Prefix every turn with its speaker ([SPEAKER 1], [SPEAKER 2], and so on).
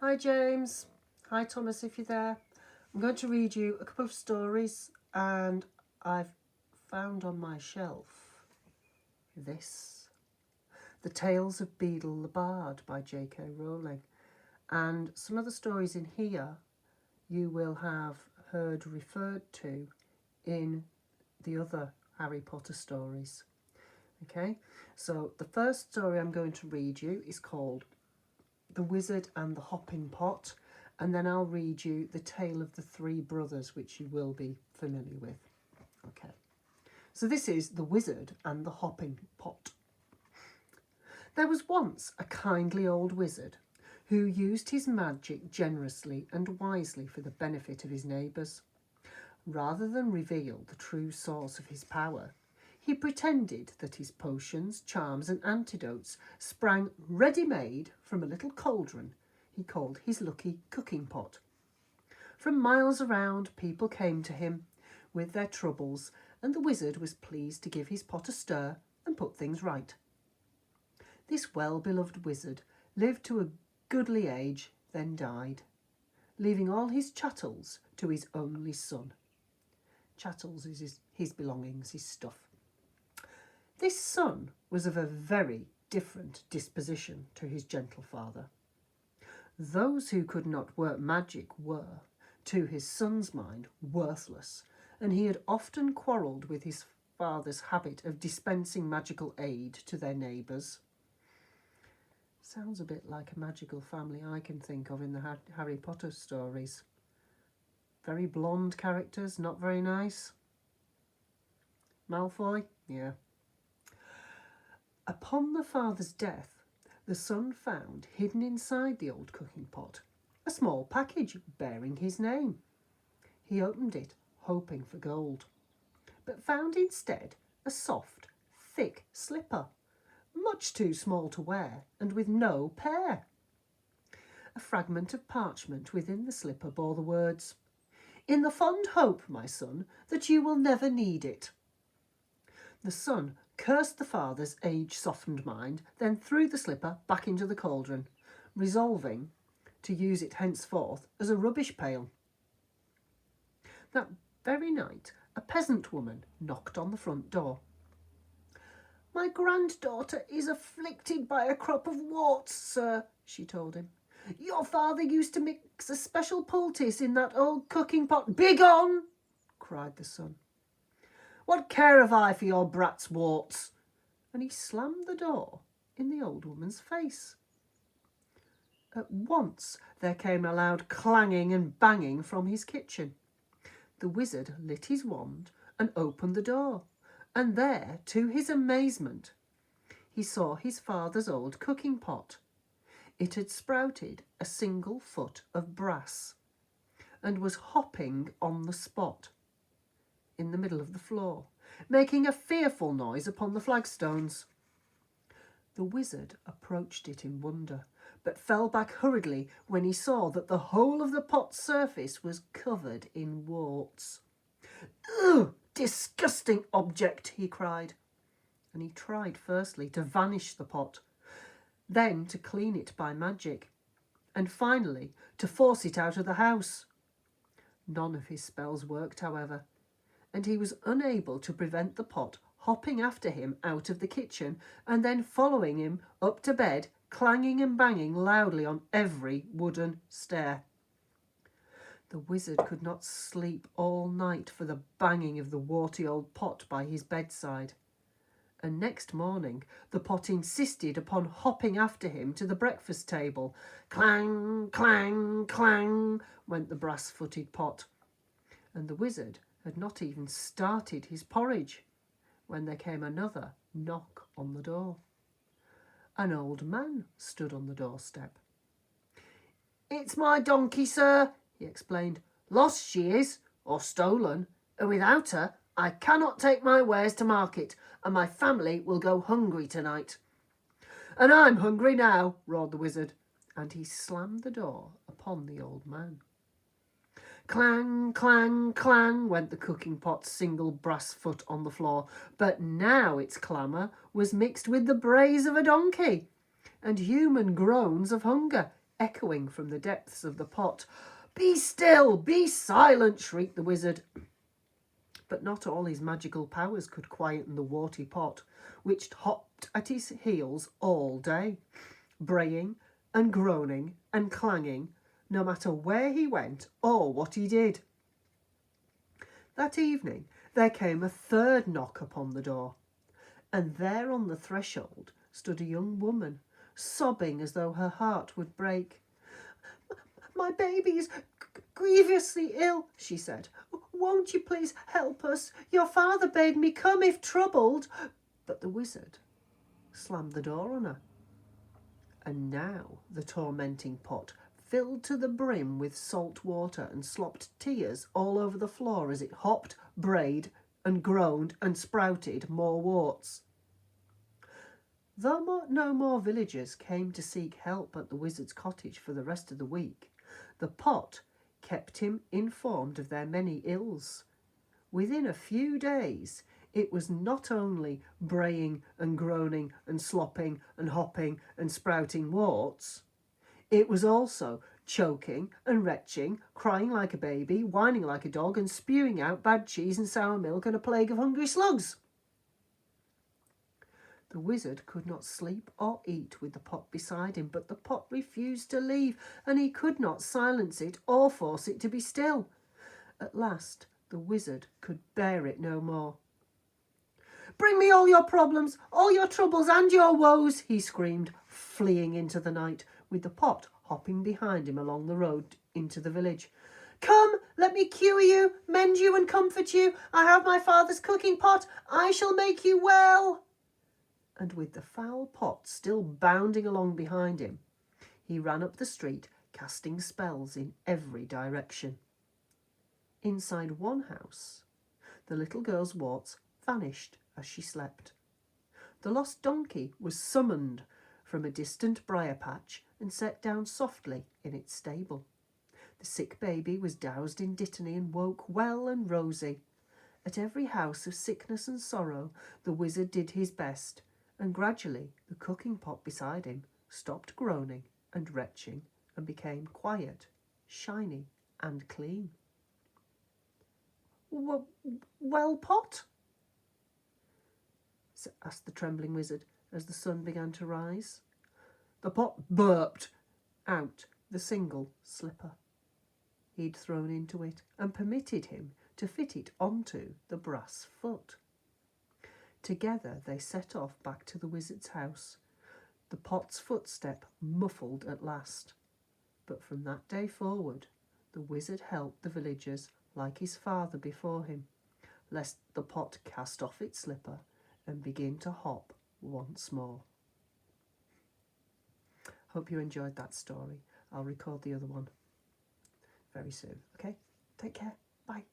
[SPEAKER 1] Hi James. Hi Thomas if you're there. I'm going to read you a couple of stories and I've found on my shelf this. The Tales of Beadle the Bard by J.K. Rowling. And some of the stories in here you will have heard referred to in the other Harry Potter stories. Okay, so the first story I'm going to read you is called The Wizard and the Hopping Pot, and then I'll read you The Tale of the Three Brothers, which you will be familiar with. Okay, so this is The Wizard and the Hopping Pot. There was once a kindly old wizard who used his magic generously and wisely for the benefit of his neighbours. Rather than reveal the true source of his power, he pretended that his potions, charms and antidotes sprang ready-made from a little cauldron he called his lucky cooking pot. From miles around, people came to him with their troubles, and the wizard was pleased to give his pot a stir and put things right. This well-beloved wizard lived to a goodly age, then died, leaving all his chattels to his only son. Chattels is his belongings, his stuff. This son was of a very different disposition to his gentle father. Those who could not work magic were, to his son's mind, worthless, and he had often quarrelled with his father's habit of dispensing magical aid to their neighbours. Sounds a bit like a magical family I can think of in the Harry Potter stories. Very blonde characters, not very nice. Malfoy? Yeah. Upon the father's death, the son found hidden inside the old cooking pot a small package bearing his name. He opened it, hoping for gold, but found instead a soft, thick slipper, much too small to wear and with no pair. A fragment of parchment within the slipper bore the words, "In the fond hope, my son, that you will never need it." The son cursed the father's age-softened mind, then threw the slipper back into the cauldron, resolving to use it henceforth as a rubbish pail. That very night, a peasant woman knocked on the front door. "My granddaughter is afflicted by a crop of warts, sir," she told him. "Your father used to mix a special poultice in that old cooking pot." "Begone!" cried the son. "What care have I for your brat's warts?" And he slammed the door in the old woman's face. At once there came a loud clanging and banging from his kitchen. The wizard lit his wand and opened the door, and there, to his amazement, he saw his father's old cooking pot. It had sprouted a single foot of brass and was hopping on the spot in the middle of the floor, making a fearful noise upon the flagstones. The wizard approached it in wonder, but fell back hurriedly when he saw that the whole of the pot's surface was covered in warts. "Ugh, disgusting object!" he cried, and he tried firstly to vanish the pot, then to clean it by magic, and finally to force it out of the house. None of his spells worked, however, and he was unable to prevent the pot hopping after him out of the kitchen and then following him up to bed, clanging and banging loudly on every wooden stair. The wizard could not sleep all night for the banging of the warty old pot by his bedside, and next morning the pot insisted upon hopping after him to the breakfast table. Clang, clang, clang went the brass-footed pot, and the wizard had not even started his porridge when there came another knock on the door. An old man stood on the doorstep. "It's my donkey, sir," he explained. "Lost she is, or stolen, and without her I cannot take my wares to market, and my family will go hungry tonight." "And I'm hungry now," roared the wizard, and he slammed the door upon the old man. Clang, clang, clang went the cooking pot's single brass foot on the floor, but now its clamour was mixed with the brays of a donkey and human groans of hunger echoing from the depths of the pot. "Be still! Be silent!" shrieked the wizard. But not all his magical powers could quieten the warty pot, which hopped at his heels all day, braying and groaning and clanging, no matter where he went or what he did. That evening there came a third knock upon the door, and there on the threshold stood a young woman, sobbing as though her heart would break. "My baby is grievously ill," she said. "Won't you please help us? Your father bade me come if troubled." But the wizard slammed the door on her. And now the tormenting pot filled to the brim with salt water and slopped tears all over the floor as it hopped, brayed and groaned and sprouted more warts. Though no more villagers came to seek help at the wizard's cottage for the rest of the week, the pot kept him informed of their many ills. Within a few days, it was not only braying and groaning and slopping and hopping and sprouting warts, it was also choking and retching, crying like a baby, whining like a dog, and spewing out bad cheese and sour milk and a plague of hungry slugs. The wizard could not sleep or eat with the pot beside him, but the pot refused to leave, and he could not silence it or force it to be still. At last, the wizard could bear it no more. "Bring me all your problems, all your troubles and your woes," he screamed, fleeing into the night, with the pot hopping behind him along the road into the village. "Come, let me cure you, mend you and comfort you. I have my father's cooking pot. I shall make you well." And with the foul pot still bounding along behind him, he ran up the street, casting spells in every direction. Inside one house, the little girl's warts vanished as she slept. The lost donkey was summoned from a distant briar patch and set down softly in its stable. The sick baby was doused in dittany and woke well and rosy. At every house of sickness and sorrow, the wizard did his best, and gradually the cooking pot beside him stopped groaning and retching and became quiet, shiny and clean. "Well, Pot?" asked the trembling wizard as the sun began to rise. The pot burped out the single slipper he'd thrown into it and permitted him to fit it onto the brass foot. Together they set off back to the wizard's house, the pot's footstep muffled at last. But from that day forward, the wizard helped the villagers like his father before him, lest the pot cast off its slipper and begin to hop once more. Hope you enjoyed that story. I'll record the other one very soon. Okay? Take care. Bye.